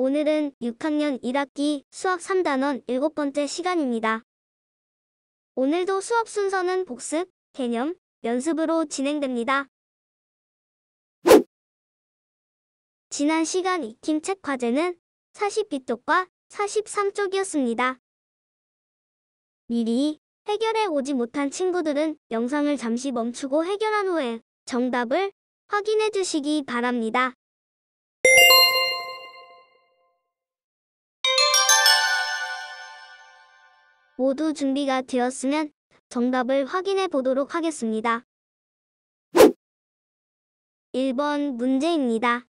오늘은 6학년 1학기 수학 3단원 7번째 시간입니다. 오늘도 수업 순서는 복습, 개념, 연습으로 진행됩니다. 지난 시간 익힘책 과제는 42쪽과 43쪽이었습니다. 미리 해결해 오지 못한 친구들은 영상을 잠시 멈추고 해결한 후에 정답을 확인해 주시기 바랍니다. 모두 준비가 되었으면 정답을 확인해 보도록 하겠습니다. 1번 문제입니다.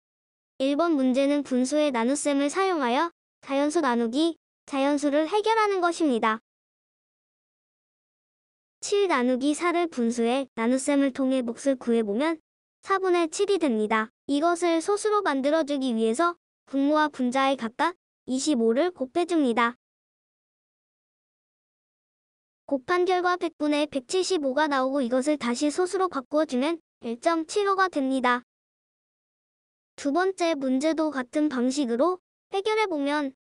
1번 문제는 분수의 나눗셈을 사용하여 자연수 나누기, 자연수를 해결하는 것입니다. 7 나누기 4를 분수의 나눗셈을 통해 몫을 구해보면 4분의 7이 됩니다. 이것을 소수로 만들어주기 위해서 분모와 분자에 각각 25를 곱해줍니다. 곱한 결과 100분의 175가 나오고 이것을 다시 소수로 바꾸어주면 1.75가 됩니다. 두 번째 문제도 같은 방식으로 해결해보면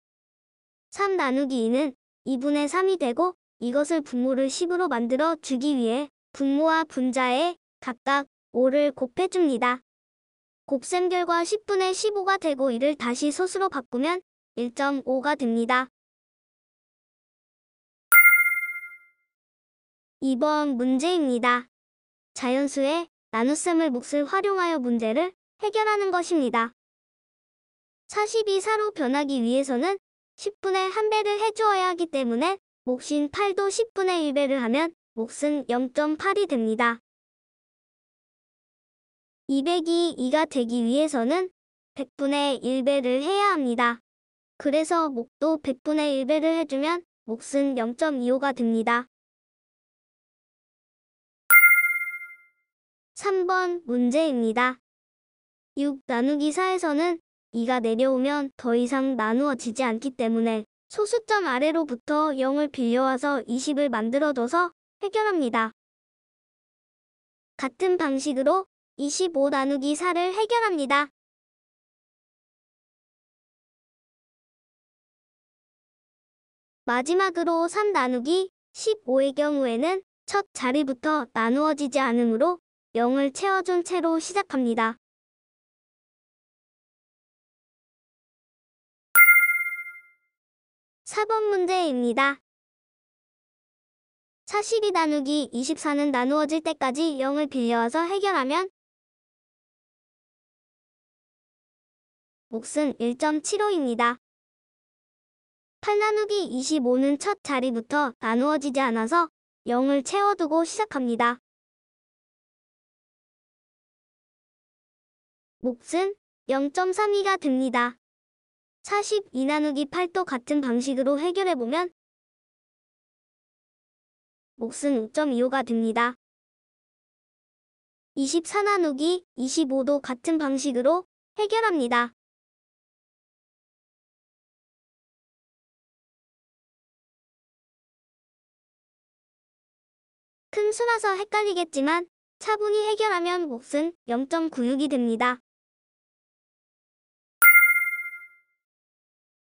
3 나누기 2는 2분의 3이 되고 이것을 분모를 10으로 만들어 주기 위해 분모와 분자에 각각 5를 곱해줍니다. 곱셈 결과 10분의 15가 되고 이를 다시 소수로 바꾸면 1.5가 됩니다. 2번 문제입니다. 자연수의 나눗셈을 몫을 활용하여 문제를 해결하는 것입니다. 40이 4로 변하기 위해서는 10분의 1배를 해주어야 하기 때문에 몫인 8도 10분의 1배를 하면 몫은 0.8이 됩니다. 200이 2가 되기 위해서는 100분의 1배를 해야 합니다. 그래서 몫도 100분의 1배를 해주면 몫은 0.25가 됩니다. 3번 문제입니다. 6 나누기 4에서는 2가 내려오면 더 이상 나누어지지 않기 때문에 소수점 아래로부터 0을 빌려와서 20을 만들어줘서 해결합니다. 같은 방식으로 25 나누기 4를 해결합니다. 마지막으로 3 나누기 15의 경우에는 첫 자리부터 나누어지지 않으므로 0을 채워준 채로 시작합니다. (4번) 문제입니다. 42 나누기 24는 나누어질 때까지 0을 빌려와서 해결하면 몫은 1.75입니다. 8 나누기 25는 첫 자리부터 나누어지지 않아서 0을 채워두고 시작합니다. 몫은 0.32가 됩니다. 42 나누기 8도 같은 방식으로 해결해보면 몫은 5.25가 됩니다. 24 나누기 25도 같은 방식으로 해결합니다. 큰 수라서 헷갈리겠지만 차분히 해결하면 몫은 0.96이 됩니다.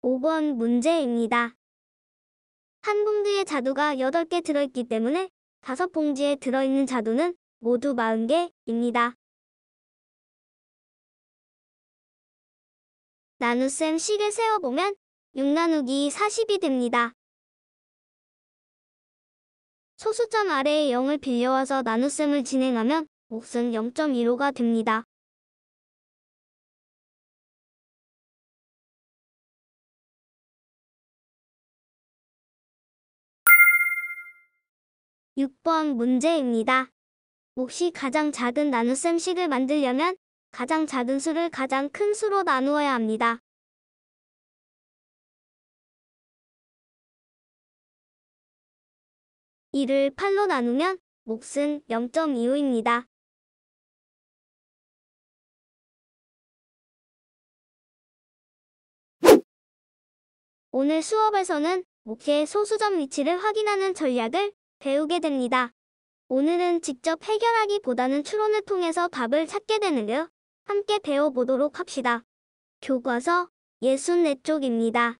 5번 문제입니다. 한 봉지에 자두가 8개 들어있기 때문에 5봉지에 들어있는 자두는 모두 40개입니다. 나눗셈 식을 세워보면 6 나누기 40이 됩니다. 소수점 아래에 0을 빌려와서 나눗셈을 진행하면 몫은 0.15가 됩니다. (6번) 문제입니다. 몫이 가장 작은 나눗셈 식을 만들려면 가장 작은 수를 가장 큰 수로 나누어야 합니다. (2를 8로 나누면 몫은 0.25입니다. 오늘 수업에서는 몫의 소수점 위치를 확인하는 전략을 배우게 됩니다. 오늘은 직접 해결하기보다는 추론을 통해서 답을 찾게 되는데요. 함께 배워보도록 합시다. 교과서 64쪽입니다.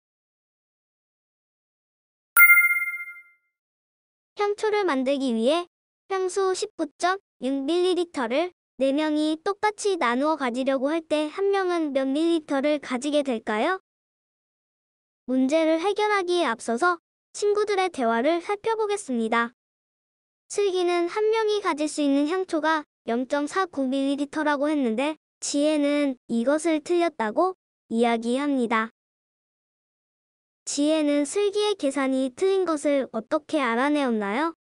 향초를 만들기 위해 향수 19.6ml를 4명이 똑같이 나누어 가지려고 할 때 한 명은 몇 ml를 가지게 될까요? 문제를 해결하기에 앞서서 친구들의 대화를 살펴보겠습니다. 슬기는 한 명이 가질 수 있는 향초가 0.49ml라고 했는데 지혜는 이것을 틀렸다고 이야기합니다. 지혜는 슬기의 계산이 틀린 것을 어떻게 알아내었나요?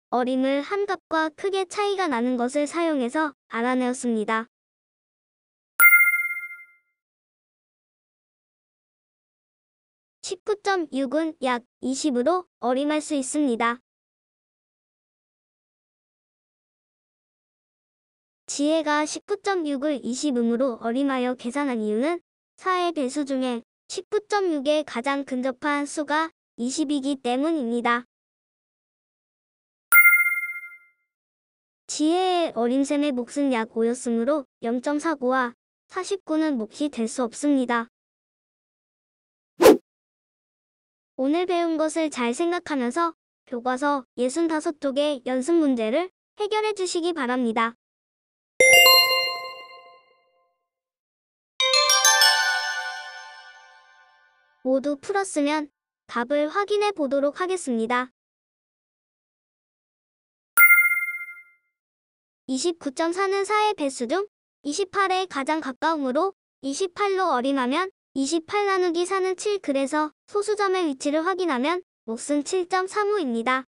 어림을 한 값과 크게 차이가 나는 것을 사용해서 알아내었습니다. (19.6은) 약 20으로 어림할 수 있습니다. 지혜가 19.6을 20음으로 어림하여 계산한 이유는 4의 배수 중에 19.6에 가장 근접한 수가 20이기 때문입니다. 지혜의 어림셈의 몫은 약 5였으므로 0.49와 49는 몫이 될 수 없습니다. 오늘 배운 것을 잘 생각하면서 교과서 65쪽의 연습 문제를 해결해 주시기 바랍니다. 모두 풀었으면 답을 확인해 보도록 하겠습니다. 29.4는 4의 배수 중 28에 가장 가까우므로 28로 어림하면 28 나누기 4는 7, 그래서 소수점의 위치를 확인하면 몫은 7.35입니다.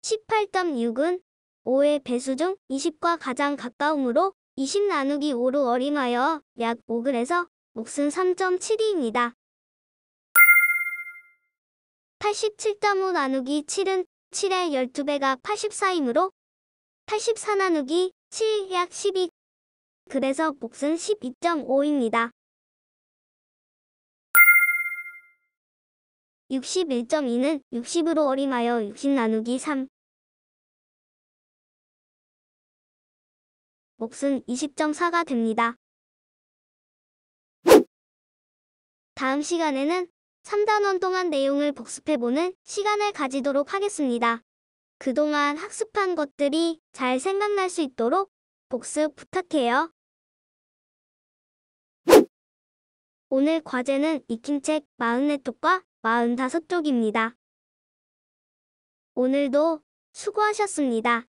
18.6은 5의 배수 중 20과 가장 가까우므로 20 나누기 5로 어림하여 약 5, 그래서 몫은 3.72입니다. 87.5 나누기 7은 7의 12배가 84이므로 84 나누기 7 약 12, 그래서 몫은 12.5입니다. 61.2는 60으로 어림하여 60 나누기 3, 몫은 20.4가 됩니다. 다음 시간에는 3단원 동안 내용을 복습해보는 시간을 가지도록 하겠습니다. 그동안 학습한 것들이 잘 생각날 수 있도록 복습 부탁해요. 오늘 과제는 익힌 책 44쪽과 45쪽입니다. 오늘도 수고하셨습니다.